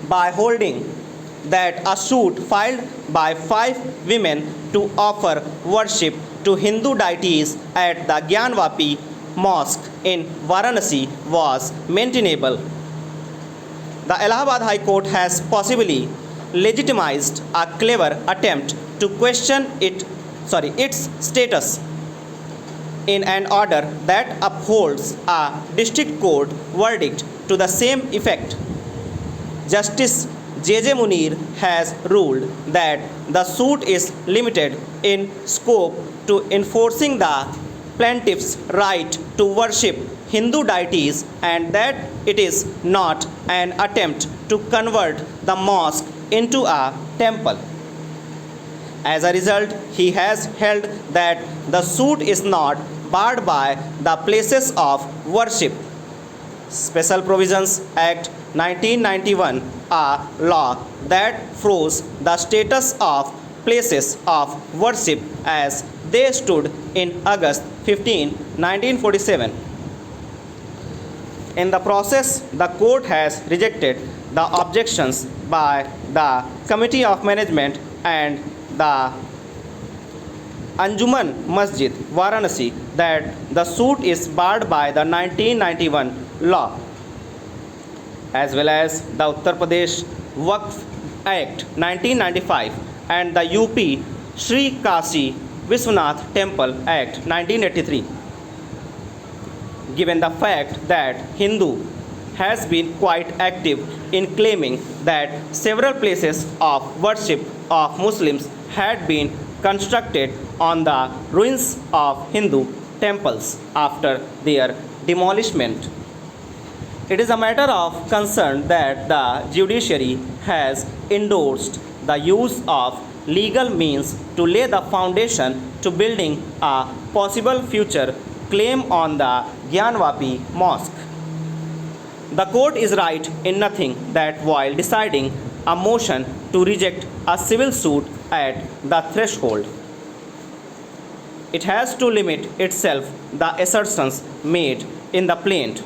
by holding that a suit filed by 5 women to offer worship to Hindu deities at the Gyanvapi mosque in Varanasi was maintainable. The Allahabad High Court has possibly legitimized a clever attempt to question its status in an order that upholds a district court verdict to the same effect. Justice J.J. Munir has ruled that the suit is limited in scope to enforcing the plaintiff's right to worship Hindu deities and that it is not an attempt to convert the mosque into a temple. As a result, he has held that the suit is not barred by the Places of Worship Special Provisions Act 1991, a law that froze the status of places of worship as they stood in August 15, 1947. In the process, the court has rejected the objections by the Committee of Management and the Anjuman Masjid, Varanasi, that the suit is barred by the 1991 law, as well as the Uttar Pradesh Waqf Act 1995 and the UP Sri Kashi Vishwanath Temple Act 1983. Given the fact that Hindu has been quite active in claiming that several places of worship of Muslims had been constructed on the ruins of Hindu temples after their demolishment, it is a matter of concern that the judiciary has endorsed the use of legal means to lay the foundation to building a possible future claim on the Gyanvapi mosque. The court is right in nothing that while deciding a motion to reject a civil suit at the threshold, it has to limit itself the assertions made in the plaint.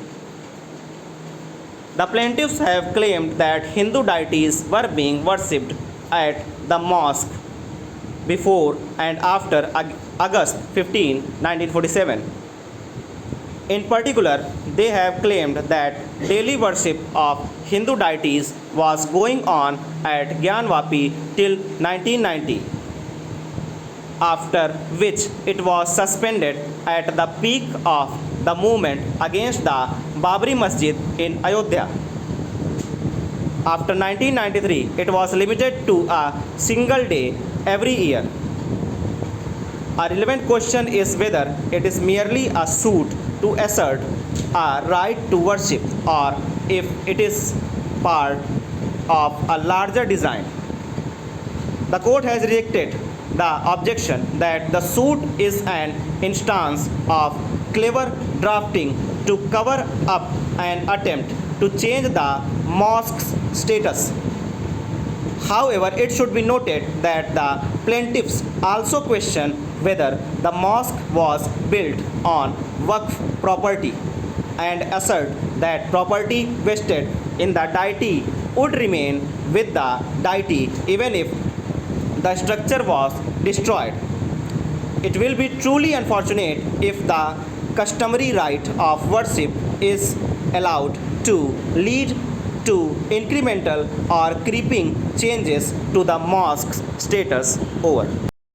The plaintiffs have claimed that Hindu deities were being worshipped at the mosque before and after August 15, 1947. In particular, they have claimed that daily worship of Hindu deities was going on at Gyanvapi till 1990, after which it was suspended at the peak of the movement against the Babri Masjid in Ayodhya. After 1993, it was limited to a single day every year. A relevant question is whether it is merely a suit to assert a right to worship or if it is part of a larger design. The court has rejected the objection that the suit is an instance of clever drafting to cover up an attempt to change the mosque's status. However, it should be noted that the plaintiffs also question whether the mosque was built on Waqf property and assert that property vested in the deity would remain with the deity even if the structure was destroyed. It will be truly unfortunate if the customary right of worship is allowed to lead to incremental or creeping changes to the mosque's status over.